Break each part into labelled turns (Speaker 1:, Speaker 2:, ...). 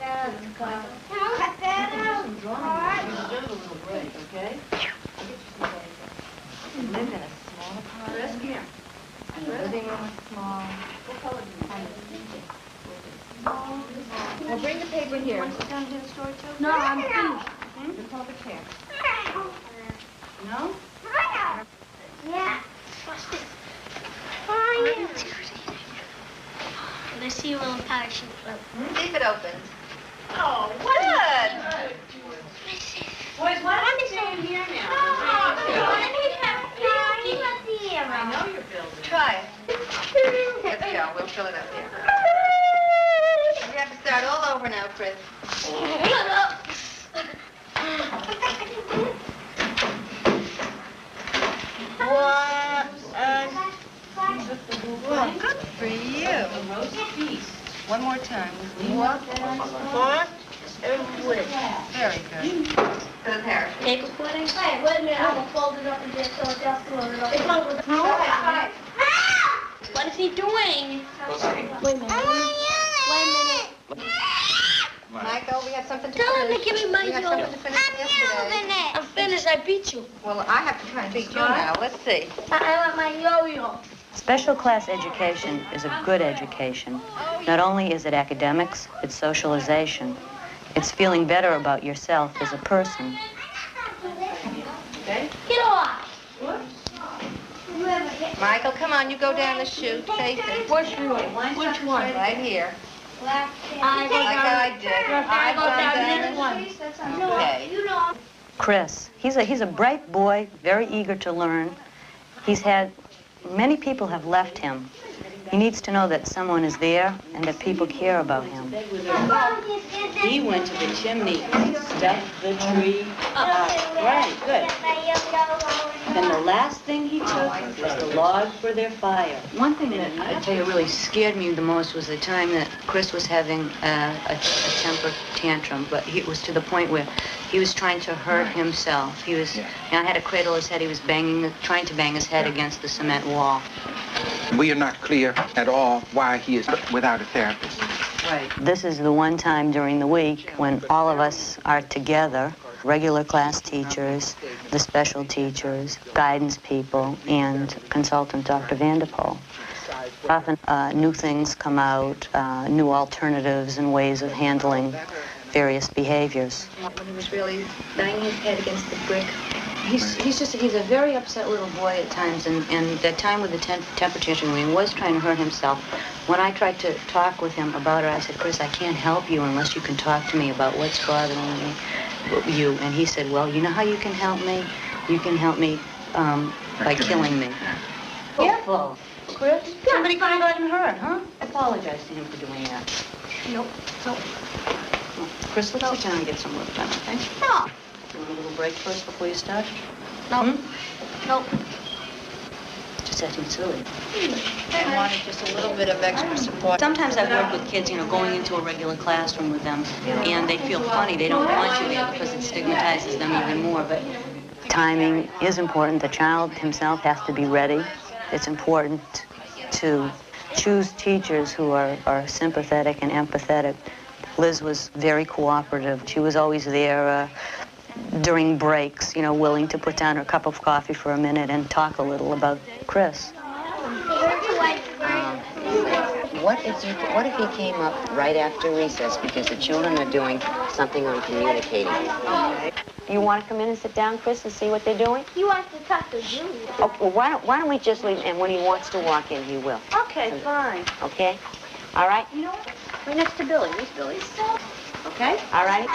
Speaker 1: Cut that out. All right.
Speaker 2: Deserve a little break, okay? I'll get you some later. You live in a small apartment.
Speaker 1: Chris, here.
Speaker 2: And the living room is small.
Speaker 1: What color do you want?
Speaker 2: Well, bring the paper here. Want to sit down and do the story too?
Speaker 1: No, I'm finished.
Speaker 2: Then pull up a chair. No?
Speaker 1: Yeah.
Speaker 3: What's this? Oh, let's see a little parachute float.
Speaker 2: See if it opens.
Speaker 1: Oh,
Speaker 2: Good.
Speaker 1: boys, why don't we stay in here now?
Speaker 2: I know you're building. Try it. Let's go. We'll fill it up here. We have to start all over now, Chris. What? Well, good for you. One more time.
Speaker 1: What?
Speaker 2: Very good. Good hair.
Speaker 3: Paper pudding?
Speaker 1: Hey, wait a minute. I'm going to fold it up and just so it's just float it up. It's over the floor.
Speaker 3: What is he doing? Wait a minute. Wait a minute.
Speaker 2: Michael, we have something to
Speaker 3: Tell him
Speaker 2: finish.
Speaker 3: to give me my
Speaker 2: We have something to finish from yesterday.
Speaker 3: I'm finished. I beat you.
Speaker 2: Well, I have to try and beat you now. Let's see.
Speaker 3: I want my yo-yo.
Speaker 4: Special class education is a good education. Not only is it academics, it's socialization. It's feeling better about yourself as a person.
Speaker 2: Okay?
Speaker 3: Get off.
Speaker 2: Michael, come on. You go down the chute. Face it.
Speaker 3: Which one?
Speaker 2: Right here.
Speaker 3: I
Speaker 2: Like I did.
Speaker 3: I go down
Speaker 2: this
Speaker 3: this one.
Speaker 2: Okay.
Speaker 4: Chris, he's a bright boy, very eager to learn. Many people have left him. He needs to know that someone is there and that people care about him.
Speaker 5: He went to the chimney and stuffed the tree up. Right, good. And the last thing he took was the log for their fire.
Speaker 4: One thing that I tell you really scared me the most was the time that Chris was having a temper tantrum, but it was to the point where he was trying to hurt himself. I had to cradle his head. He was trying to bang his head against the cement wall.
Speaker 6: We are not clear at all why he is without a therapist.
Speaker 4: Right. This is the one time during the week when all of us are together, regular class teachers, the special teachers, guidance people, and consultant Dr. Vanderpoel. Often new things come out, new alternatives and ways of handling various behaviors.
Speaker 2: When he was really banging his head against the brick.
Speaker 4: He's a very upset little boy at times, and that time with the temper tantrum when he was trying to hurt himself, when I tried to talk with him about it, I said, Chris, I can't help you unless you can talk to me about what's bothering you. And he said, well, you know how you can help me? You can help me by killing me. Careful, Chris. Somebody could have gotten hurt, huh? Apologize to him for doing that.
Speaker 3: Nope.
Speaker 4: Chris, let's sit down and get some work done, okay?
Speaker 3: No.
Speaker 4: You want a little break first before you start?
Speaker 3: Nope. Nope.
Speaker 4: Just acting silly.
Speaker 2: I wanted just a little bit of extra support.
Speaker 4: Sometimes I've worked with kids, going into a regular classroom with them, and they feel funny. They don't want you there because it stigmatizes them even more. But timing is important. The child himself has to be ready. It's important to choose teachers who are sympathetic and empathetic. Liz was very cooperative. She was always there during breaks, willing to put down her cup of coffee for a minute and talk a little about Chris.
Speaker 7: What if he came up right after recess because the children are doing something on communicating?
Speaker 4: You want to come in and sit down, Chris, and see what they're doing?
Speaker 3: He wants to talk to Julia.
Speaker 4: Okay, well, why don't we just leave, and when he wants to walk in, he will.
Speaker 3: Okay, fine.
Speaker 4: Okay? All right?
Speaker 3: You know what? Right next to Billy. Where's Billy?
Speaker 4: Okay? All right?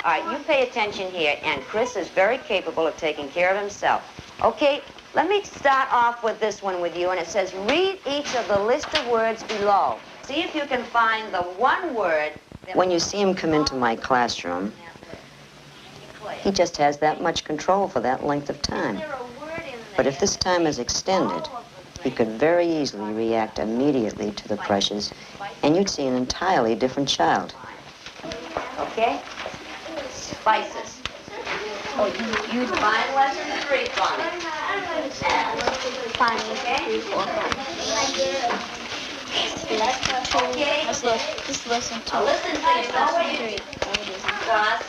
Speaker 4: All right, you pay attention here, and Chris is very capable of taking care of himself. Okay, let me start off with this one with you, and it says, read each of the list of words below. See if you can find the one word.
Speaker 7: When you see him come into my classroom, he just has that much control for that length of time. But if this time is extended, he could very easily react immediately to the pressures, and you'd see an entirely different child.
Speaker 4: Okay? Spices. Oh, you use fine lesson 3, Bonnie.
Speaker 3: Fine.
Speaker 4: Okay?
Speaker 3: Let's look. Just listen to it.
Speaker 7: Listen so you know what you're
Speaker 3: Three.
Speaker 7: Gus,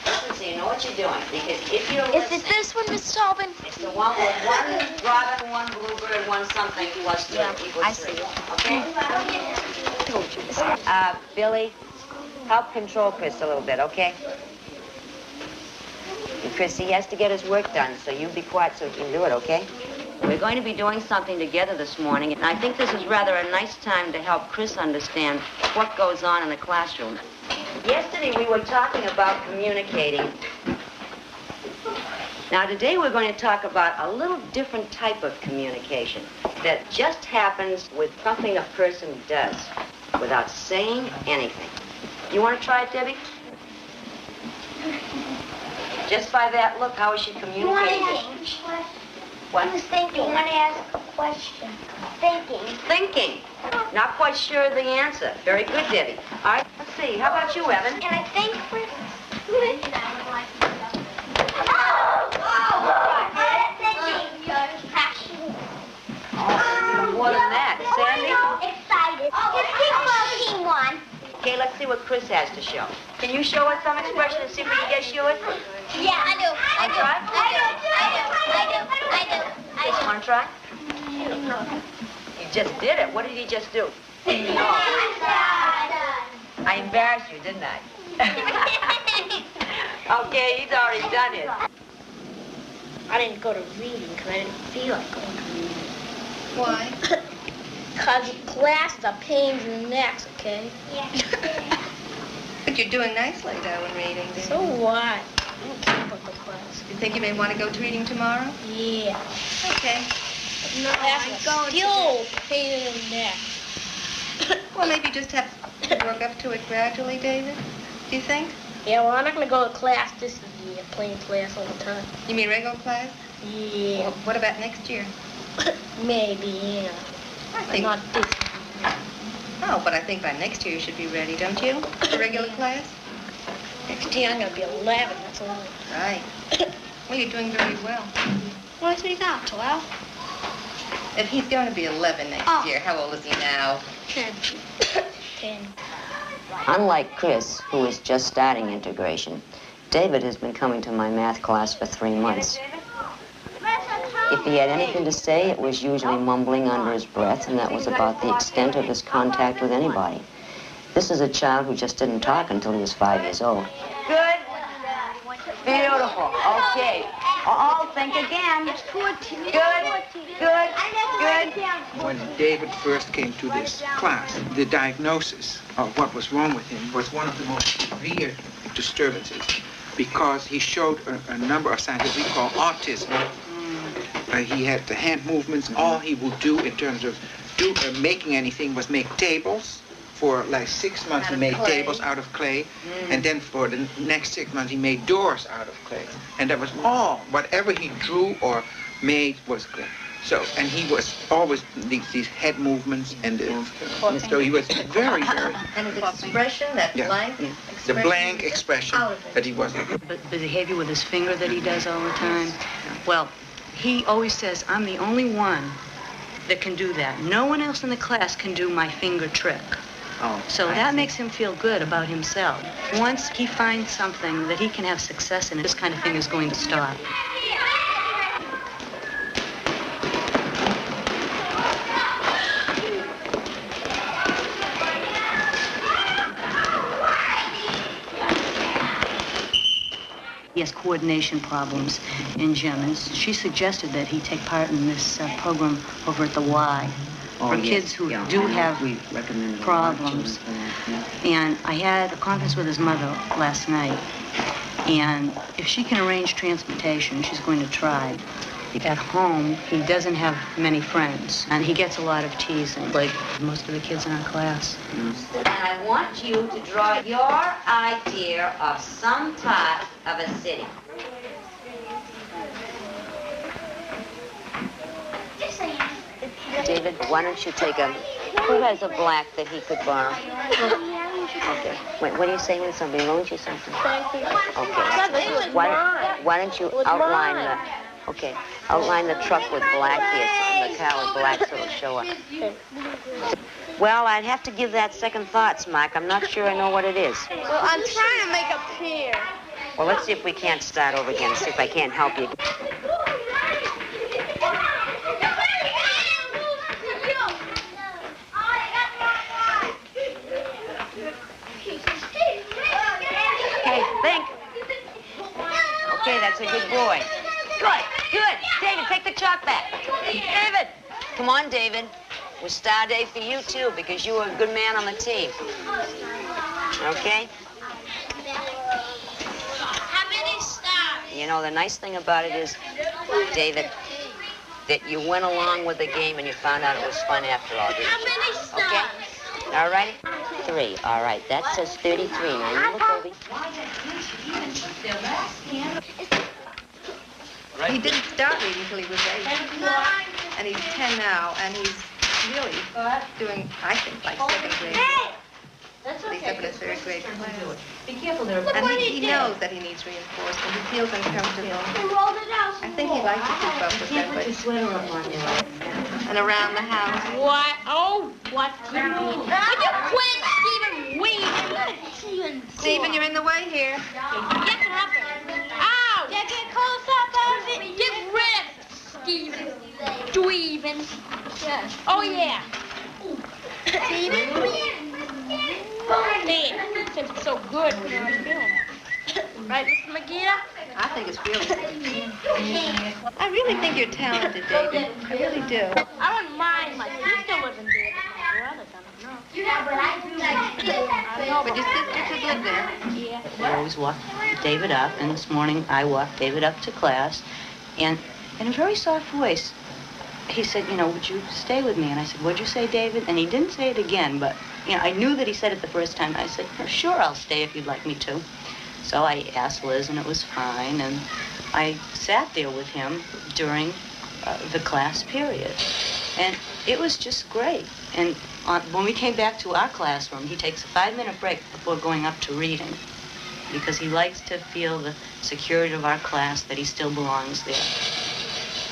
Speaker 7: listen so you know what you're doing. Because if you're
Speaker 3: Is
Speaker 7: listening,
Speaker 3: it this one, Miss Tobin?
Speaker 7: it's the one with one robin, one bluebird, one something plus 3 equals
Speaker 3: I
Speaker 7: 3.
Speaker 3: see.
Speaker 7: Okay?
Speaker 3: Told you.
Speaker 7: Billy, help control Chris a little bit, okay? And Chris, he has to get his work done, so you be quiet so he can do it, okay? We're going to be doing something together this morning, and I think this is rather a nice time to help Chris understand what goes on in the classroom. Yesterday we were talking about communicating. Now today we're going to talk about a little different type of communication that just happens with something a person does without saying anything. You want to try it, Debbie? Just by that look, how is she communicating? What?
Speaker 1: I was thinking. I want to ask a question. Thinking.
Speaker 7: Thinking. Not quite sure of the answer. Very good, Debbie. All right, let's see. How about you, Evan?
Speaker 1: And I think we're...
Speaker 7: More than that. Sandy?
Speaker 1: Excited. It's Team 1.
Speaker 7: Okay, let's see what Chris has to show. Can you show us some expression and see if we can guess you it?
Speaker 1: Yeah, I do. I do.
Speaker 7: Try?
Speaker 1: I do.
Speaker 7: Want to try? You just did it. What did he just do? I embarrassed you, didn't I? Okay, he's already done it.
Speaker 3: I didn't go to reading because I didn't feel like going to reading.
Speaker 2: Why?
Speaker 3: Because class is a pain in the necks, okay?
Speaker 2: But you're doing nicely, though, in reading.
Speaker 3: So what? I don't care about the class.
Speaker 2: You think you may want to go to reading tomorrow?
Speaker 3: Yeah.
Speaker 2: Okay.
Speaker 3: No, class is still pain in the neck.
Speaker 2: Well, maybe you just have to work up to it gradually, David. Do you think?
Speaker 3: Yeah, well, I'm not going to go to class this year, plain class all the time.
Speaker 2: You mean regular class?
Speaker 3: Yeah,
Speaker 2: Well, what about next year?
Speaker 3: maybe, yeah.
Speaker 2: I
Speaker 3: But
Speaker 2: think.
Speaker 3: not this year.
Speaker 2: Oh, but I think by next year you should be ready, don't you? For regular class?
Speaker 3: Next year I'm going to be 11, that's all.
Speaker 2: Right. Well, you're doing very well.
Speaker 3: What is he now, 12?
Speaker 2: If he's going to be 11 next
Speaker 3: Oh.
Speaker 2: year, how old is he now?
Speaker 3: 10. 10.
Speaker 7: Unlike Chris, who is just starting integration, David has been coming to my math class for 3 months. If he had anything to say, it was usually mumbling under his breath, and that was about the extent of his contact with anybody. This is a child who just didn't talk until he was 5 years old.
Speaker 4: Good. Beautiful. Okay. All think again. Good. Good.
Speaker 6: When David first came to this class, the diagnosis of what was wrong with him was one of the most severe disturbances because he showed a number of signs that we call autism. He had the hand movements. All he would do in terms of making anything was make tables. For like 6 months, he made tables out of clay. And then for the next 6 months, he made doors out of clay. And that was all. Whatever he drew or made was clay. So, and he was always these head movements. And so he was very, very...
Speaker 2: And his expression, that
Speaker 6: Yeah.
Speaker 2: blank
Speaker 6: The
Speaker 2: expression.
Speaker 6: blank expression that he wasn't...
Speaker 5: But the behavior with his finger that he does all the time, well, he always says, I'm the only one that can do that. No one else in the class can do my finger trick.
Speaker 6: Oh,
Speaker 5: So that makes him feel good about himself. Once he finds something that he can have success in, this kind of thing is going to stop. He has coordination problems in gym, and she suggested that he take part in this program over at the Y for kids who do have problems. And I had a conference with his mother last night, and if she can arrange transportation, she's going to try. At home, he doesn't have many friends, and he gets a lot of teasing, like most of the kids in our class.
Speaker 7: And I want you to draw your idea of some part of a city. David, why don't you take who has a black that he could borrow? Okay. Wait, what do you say when somebody loans you something?
Speaker 3: Thank you.
Speaker 7: Okay. Why don't you outline outline the truck with black here, so the car with black so it'll show up. Well, I'd have to give that second thoughts, Mark. I'm not sure I know what it is.
Speaker 3: Well, I'm trying to make a pear.
Speaker 7: Well, let's see if we can't start over again, see if I can't help you. Okay, think. Okay, that's a good boy. Good, good. David, take the chalk back. David! Come on, David. It was star day for you, too, because you were a good man on the team. Okay?
Speaker 3: How many stars?
Speaker 7: You know, the nice thing about it is, David, that you went along with the game and you found out it was fun after all, didn't
Speaker 3: How
Speaker 7: you?
Speaker 3: many stars?
Speaker 7: Okay? All righty? 3. All right, that says 33. Now, you look over.
Speaker 2: He didn't start reading until he was 8. And he's 10 now, and he's really doing, I think, like 2nd grade.
Speaker 3: That's
Speaker 2: He's up in a 3rd grade class.
Speaker 5: Be careful there.
Speaker 2: And he knows that he needs reinforcement. He feels uncomfortable.
Speaker 3: He rolled it out.
Speaker 2: I think he'd like to keep up with them,
Speaker 5: Put your
Speaker 2: but...
Speaker 5: sweater up on you.
Speaker 2: And around the house.
Speaker 3: What? Oh, what? Would you quit, Stephen Weed?
Speaker 2: Stephen, you're in the way here.
Speaker 3: Get up there. Ow! Yeah, get close up, Ozzy. Get rid of Stephen. Dweeben. Yes. Oh, yeah. Stephen? There. It's so good when you're on film. Right, Mr. Magida?
Speaker 2: I think it's really good. I really think you're talented, David. I really do.
Speaker 3: I wouldn't mind my sister living there, but my brother doesn't know. Yeah, but I do like
Speaker 2: But your sister could live there.
Speaker 3: Yeah.
Speaker 5: I always walk David up, and this morning I walked David up to class, and in a very soft voice, he said, you know, would you stay with me? And I said, what'd you say, David? And he didn't say it again, but, you know, I knew that he said it the first time. I said, oh, sure, I'll stay if you'd like me to. So I asked Liz, and it was fine, and I sat there with him during the class period. And it was just great. And when we came back to our classroom, he takes a 5-minute break before going up to reading, because he likes to feel the security of our class, that he still belongs there.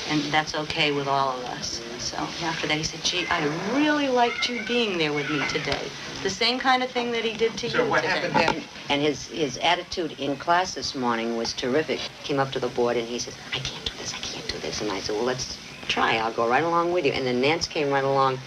Speaker 5: And that's okay with all of us. So after that, he said, gee, I really liked you being there with me today. The same kind of thing that he did to you
Speaker 6: So what
Speaker 5: today.
Speaker 6: happened then?
Speaker 7: And his attitude in class this morning was terrific. Came up to the board and he says, I can't do this, I can't do this. And I said, well, let's try. I'll go right along with you. And then Nance came right along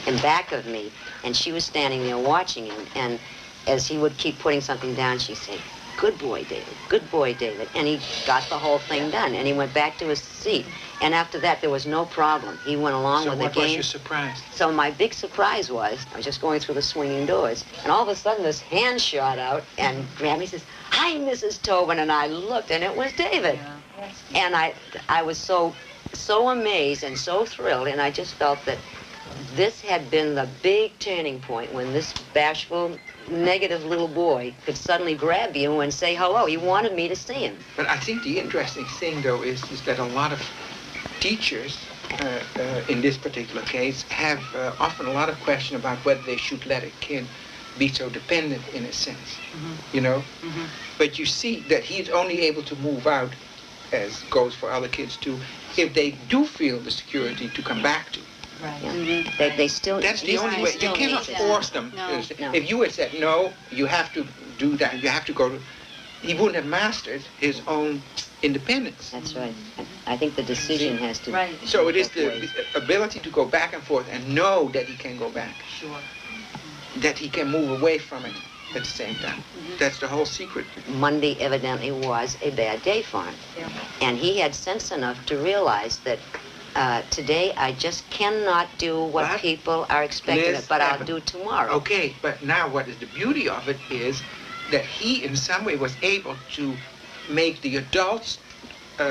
Speaker 7: in back of me, and she was standing there watching him. And as he would keep putting something down, she'd say, good boy, David, good boy, David. And he got the whole thing done, and he went back to his seat. And after that, there was no problem. He went along with the game.
Speaker 6: So what was your surprise?
Speaker 7: So my big surprise was, I was just going through the swinging doors, and all of a sudden this hand shot out and grabbed me and says, hi, Mrs. Tobin. And I looked, and it was David. And I was so amazed and so thrilled, and I just felt that this had been the big turning point when this bashful, negative little boy could suddenly grab you and say hello. He wanted me to see him.
Speaker 6: But I think the interesting thing, though, is that a lot of teachers, in this particular case, have often a lot of question about whether they should let a kid be so dependent, in a sense, you know? But you see that he's only able to move out, as goes for other kids too, if they do feel the security to come back to.
Speaker 5: Right.
Speaker 7: Yeah. They still...
Speaker 6: That's the only way. You cannot force them.
Speaker 7: No.
Speaker 6: If you had said, no, you have to do that, you have to go to... He wouldn't have mastered his own independence.
Speaker 7: That's right. I think the decision has to...
Speaker 5: Right.
Speaker 6: So it is the ability to go back and forth and know that he can go back.
Speaker 5: Sure.
Speaker 6: That he can move away from it at the same time. That's the whole secret.
Speaker 7: Monday evidently was a bad day for him.
Speaker 5: Yeah.
Speaker 7: And he had sense enough to realize that today I just cannot do what
Speaker 6: But,
Speaker 7: people are expecting,
Speaker 6: Liz
Speaker 7: but I'll
Speaker 6: Evans,
Speaker 7: do tomorrow.
Speaker 6: Okay, but now what is the beauty of it is that he in some way was able to make the adults,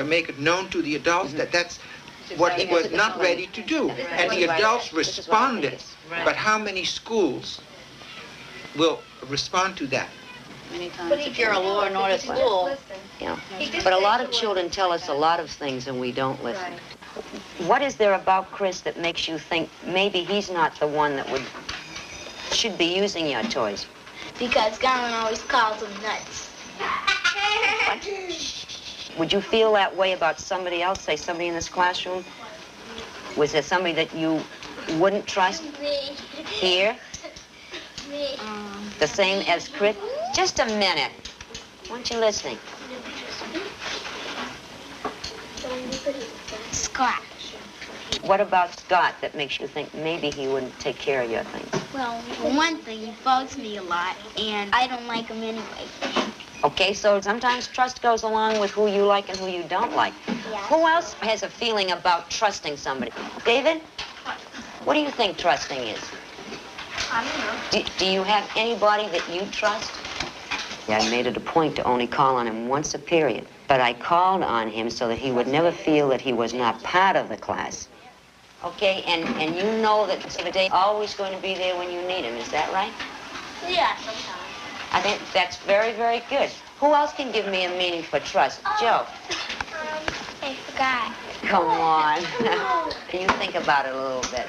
Speaker 6: make it known to the adults that that's what he was not ready to do. And the adults responded. But how many schools will respond to that?
Speaker 5: Many times if you're a law and order school,
Speaker 7: Yeah. But a lot of children tell us a lot of things and we don't listen. What is there about Chris that makes you think maybe he's not the one that should be using your toys?
Speaker 3: Because Garland always calls them nuts.
Speaker 7: Would you feel that way about somebody else, say somebody in this classroom? Was there somebody that you wouldn't trust
Speaker 1: Me.
Speaker 7: here?
Speaker 1: Me.
Speaker 7: The same as Chris? Just a minute. Weren't you listening?
Speaker 3: Scott.
Speaker 7: What about Scott that makes you think maybe he wouldn't take care of your things?
Speaker 3: Well, for one thing, he bugs me a lot, and I don't like him anyway.
Speaker 7: Okay, so sometimes trust goes along with who you like and who you don't like.
Speaker 3: Yeah.
Speaker 7: Who else has a feeling about trusting somebody? David, what do you think trusting is?
Speaker 2: I don't know.
Speaker 7: Do you have anybody that you trust? Yeah, I made it a point to only call on him once a period, but I called on him so that he would never feel that he was not part of the class. Okay, and you know that David's always going to be there when you need him, is that right?
Speaker 1: Yeah, sometimes.
Speaker 7: I think that's very, very good. Who else can give me a meaning for trust? Joe.
Speaker 3: I forgot.
Speaker 7: Come on. You think about it a little bit.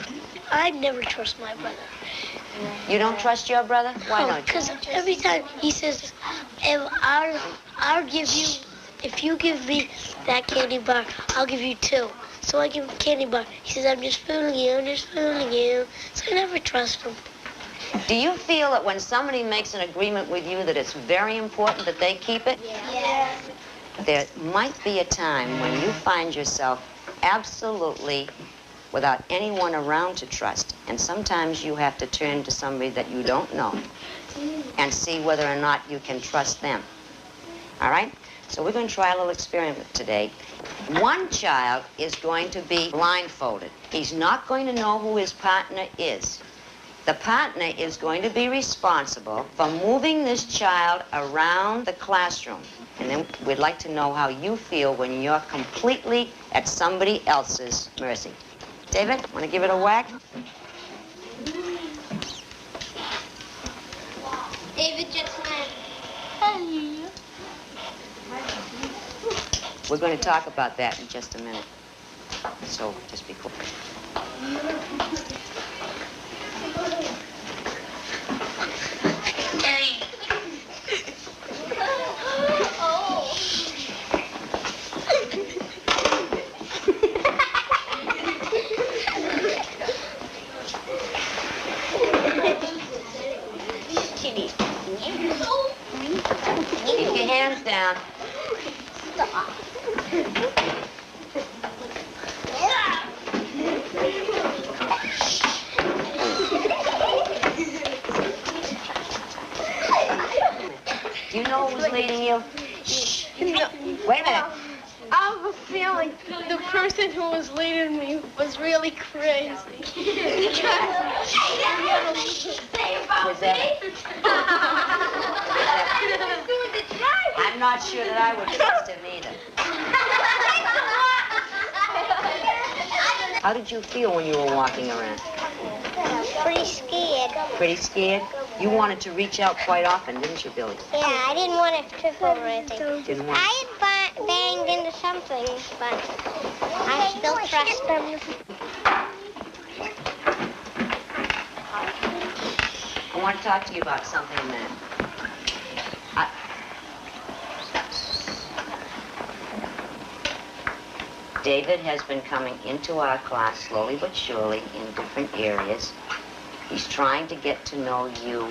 Speaker 8: I never trust my brother.
Speaker 7: You don't trust your brother? Why don't you?
Speaker 8: Because every time he says, I'll give you, if you give me that candy bar, I'll give you 2. So I give him a candy bar. He says, I'm just fooling you, I'm just fooling you. So I never trust him.
Speaker 7: Do you feel that when somebody makes an agreement with you that it's very important that they keep it?
Speaker 1: Yeah.
Speaker 7: There might be a time when you find yourself absolutely without anyone around to trust. And sometimes you have to turn to somebody that you don't know and see whether or not you can trust them. All right? So we're going to try a little experiment today. One child is going to be blindfolded. He's not going to know who his partner is. The partner is going to be responsible for moving this child around the classroom. And then we'd like to know how you feel when you're completely at somebody else's mercy. David, want to give it a whack?
Speaker 1: David just went.
Speaker 7: We're going to talk about that in just a minute. So just be quick. Keep your hands down. Do you know who's leading you?
Speaker 8: No.
Speaker 7: Wait a minute.
Speaker 8: I have a feeling the person who was leading me was really crazy.
Speaker 7: Was that? I'm not sure that I would trust him either. How did you feel when you were walking around?
Speaker 3: Pretty scared.
Speaker 7: Pretty scared? You wanted to reach out quite often, didn't you, Billy?
Speaker 3: Yeah, I didn't want to trip over anything.
Speaker 7: Didn't want to.
Speaker 3: I had banged into something, but I still trust them.
Speaker 7: I want to talk to you about something a minute. David has been coming into our class slowly but surely in different areas. He's trying to get to know you.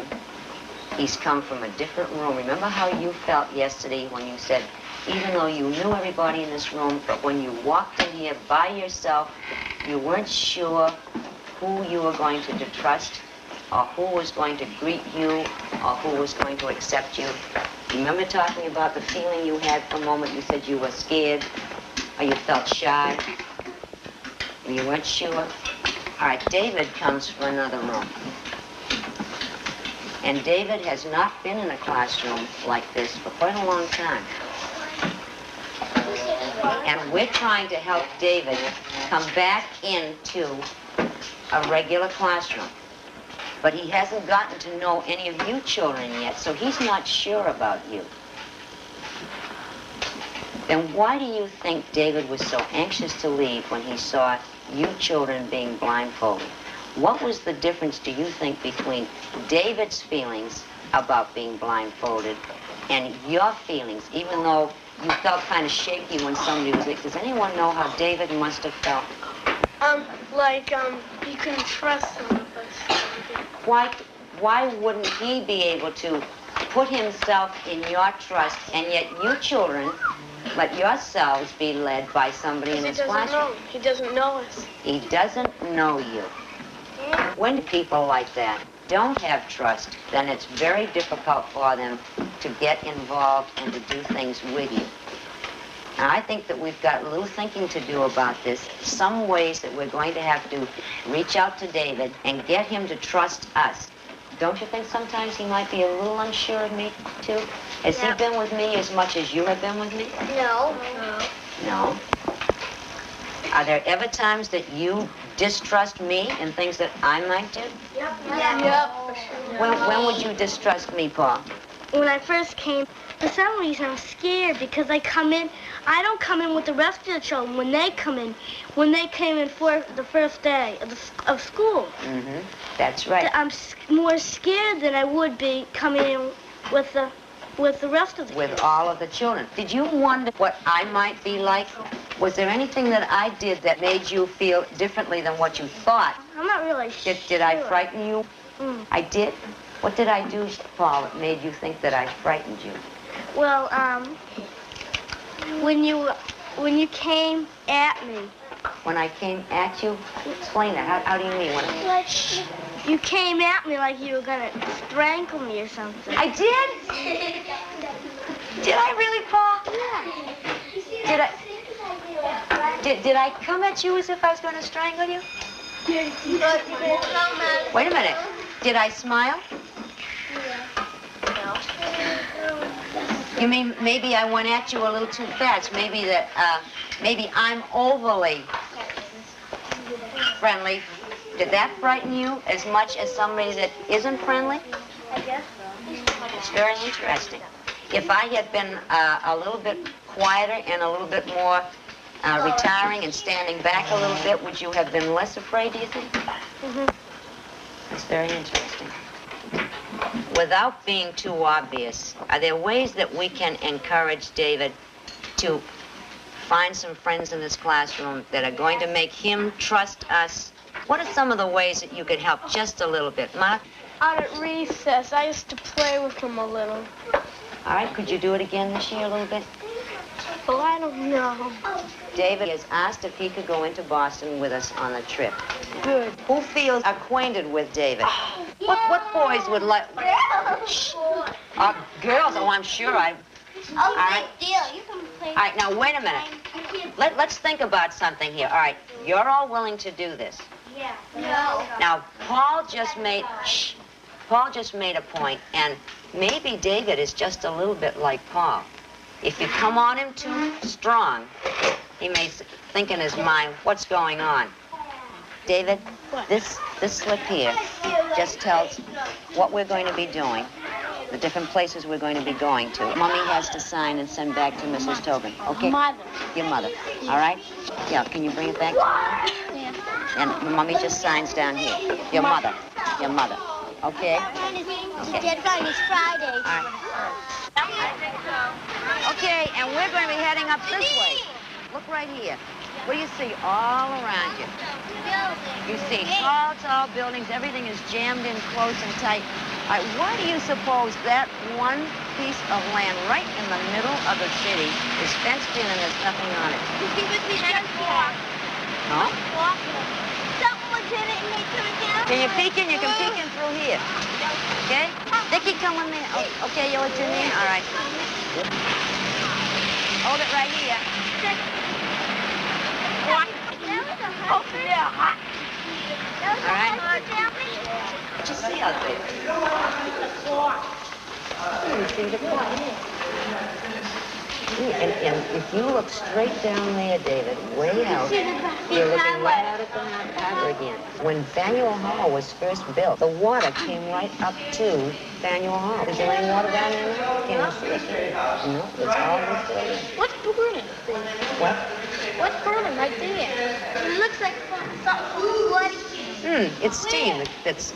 Speaker 7: He's come from a different room. Remember how you felt yesterday when you said, even though you knew everybody in this room, but when you walked in here by yourself, you weren't sure who you were going to trust, or who was going to greet you, or who was going to accept you. Remember talking about the feeling you had for a moment? You said you were scared, or you felt shy, and you weren't sure. All right, David comes from another room. And David has not been in a classroom like this for quite a long time. And we're trying to help David come back into a regular classroom. But he hasn't gotten to know any of you children yet, so he's not sure about you. Then why do you think David was so anxious to leave when he saw you children being blindfolded? What was the difference, do you think, between David's feelings about being blindfolded and your feelings, even though you felt kind of shaky when somebody was there? Does anyone know how David must have felt?
Speaker 8: You can trust some of us.
Speaker 7: Why wouldn't he be able to put himself in your trust, and yet you children let yourselves be led by somebody in this classroom?
Speaker 8: He doesn't know us.
Speaker 7: He doesn't know you. When people like that don't have trust, then it's very difficult for them to get involved and to do things with you. And I think that we've got a little thinking to do about this. Some ways that we're going to have to reach out to David and get him to trust us. Don't you think sometimes he might be a little unsure of me, too? Has he been with me as much as you have been with me?
Speaker 8: No.
Speaker 7: No. Are there ever times that you distrust me in things that I might do?
Speaker 8: Yep.
Speaker 7: When would you distrust me, Paul?
Speaker 8: When I first came, for some reason I'm scared because I don't come in with the rest of the children when they came in for the first day of school.
Speaker 7: Mm-hmm. That's right.
Speaker 8: I'm more scared than I would be coming in with the rest of the
Speaker 7: With
Speaker 8: kids.
Speaker 7: all of the children. Did you wonder what I might be like? Was there anything that I did that made you feel differently than what you thought?
Speaker 8: I'm not really sure.
Speaker 7: Did I frighten you?
Speaker 8: Mm.
Speaker 7: I did? What did I do, Paul, that made you think that I frightened you?
Speaker 8: Well, when you came at me.
Speaker 7: When I came at you? Explain that. How do you mean?
Speaker 8: You came at me like you were gonna strangle me or something.
Speaker 7: I did? Did I really, Paul? Yeah. Did I come at you as if I was going to strangle you? Wait a minute. Did I smile? You mean maybe I went at you a little too fast? Maybe I'm overly friendly. Did that frighten you as much as somebody that isn't friendly?
Speaker 8: I guess so.
Speaker 7: It's very interesting. If I had been a little bit quieter and a little bit more retiring and standing back a little bit, would you have been less afraid, do you think?
Speaker 8: Mm-hmm.
Speaker 7: It's very interesting. Without being too obvious, are there ways that we can encourage David to find some friends in this classroom that are going to make him trust us? What are some of the ways that you could help just a little bit? Mark?
Speaker 8: Out at recess, I used to play with him a little.
Speaker 7: All right, could you do it again this year a little bit?
Speaker 8: Well, I don't know.
Speaker 7: David has asked if he could go into Boston with us on a trip.
Speaker 8: Good.
Speaker 7: Who feels acquainted with David? What boys would like? Shh. Girls, oh, I'm sure I...
Speaker 8: Oh,
Speaker 7: right.
Speaker 8: big deal. You can play.
Speaker 7: All right, now, wait a minute. Let's think about something here. All right, you're all willing to do this.
Speaker 8: Yeah. No.
Speaker 7: Now, Paul just made a point, and maybe David is just a little bit like Paul. If you come on him too strong, he may think in his mind, what's going on? David, this slip here just tells what we're going to be doing, the different places we're going to be going to. Mommy has to sign and send back to Mrs. Tobin, okay?
Speaker 8: Mother.
Speaker 7: Your mother, all right? Yeah, can you bring it back to me?
Speaker 8: Yeah.
Speaker 7: And Mommy just signs down here. Your mother, okay?
Speaker 8: Deadline is Friday.
Speaker 7: All right. Okay, and we're going to be heading up this way. Look right here. What do you see all around you? You see tall buildings. Everything is jammed in close and tight. All right, why do you suppose that one piece of land right in the middle of the city is fenced in and there's nothing on it? Huh? Can you peek in? You can peek in through here. Okay? Dickie, come with me. Oh, okay, you know what you mean? All right. Hold it right here. All right. What you see out there? You see the clock. And if you look straight down there, David, way out, you're looking right out at the harbor again. When Faneuil Hall was first built, the water came right up to Faneuil Hall. Is there any water down there now? Can you see it? No, it's all this way.
Speaker 8: What's burning?
Speaker 7: What?
Speaker 8: What's burning right there? It looks like something bloody.
Speaker 7: It's steam that's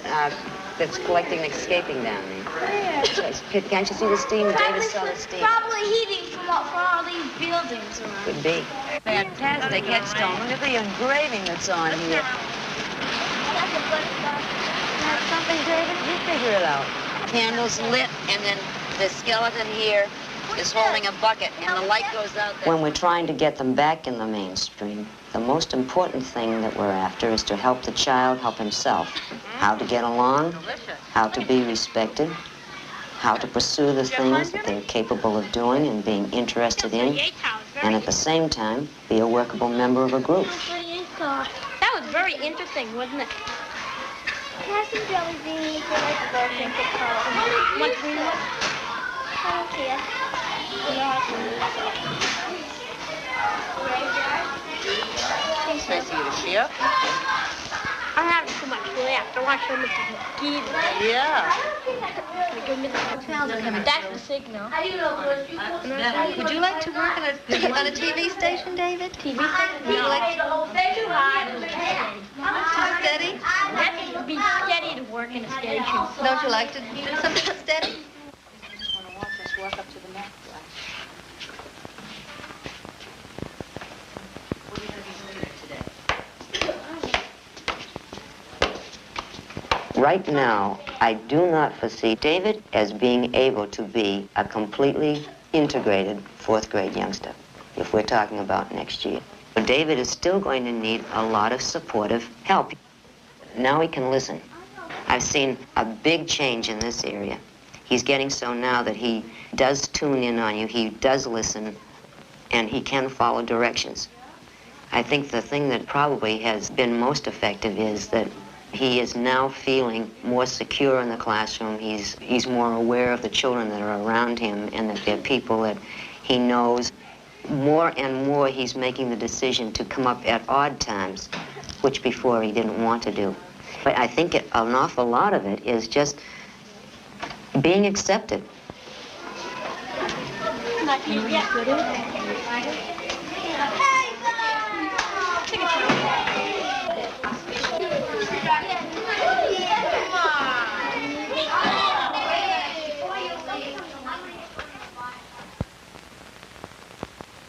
Speaker 7: that's collecting and escaping down there. Can't you see the steam? David saw the steam.
Speaker 3: Probably heating from all these buildings around.
Speaker 7: Could be. Fantastic headstone. Look at the engraving that's on here. That's something, David? You figure it out. Candles lit, and then the skeleton here is holding a bucket, and the light goes out there. When we're trying to get them back in the mainstream, the most important thing that we're after is to help the child help himself. How to get along, how to be respected, how to pursue the things that they're capable of doing and being interested in, and at the same time, be a workable member of a group.
Speaker 3: That was very interesting, wasn't it?
Speaker 1: Have some jelly beans and like a broken
Speaker 3: What green one?
Speaker 1: I don't care.
Speaker 2: It's nice of you to share.
Speaker 3: I have too much left. I want to show Mrs. McGee.
Speaker 2: Yeah.
Speaker 3: That's the signal.
Speaker 2: Would you like to work on a TV station, David?
Speaker 3: TV
Speaker 2: Would you like to...
Speaker 3: Too hard.
Speaker 2: Too steady?
Speaker 3: You have to be steady to work in a station.
Speaker 2: Don't you like to do something steady?
Speaker 5: I just want to watch us walk up to the math class. What are you going to be doing today?
Speaker 7: Right now, I do not foresee David as being able to be a completely integrated fourth grade youngster, if we're talking about next year. But David is still going to need a lot of supportive help. Now he can listen. I've seen a big change in this area. He's getting so now that he does tune in on you, he does listen, and he can follow directions. I think the thing that probably has been most effective is that he is now feeling more secure in the classroom. He's more aware of the children that are around him and that they're people that he knows. More and more he's making the decision to come up at odd times, which before he didn't want to do. But I think an awful lot of it is just being accepted.
Speaker 3: Not yet.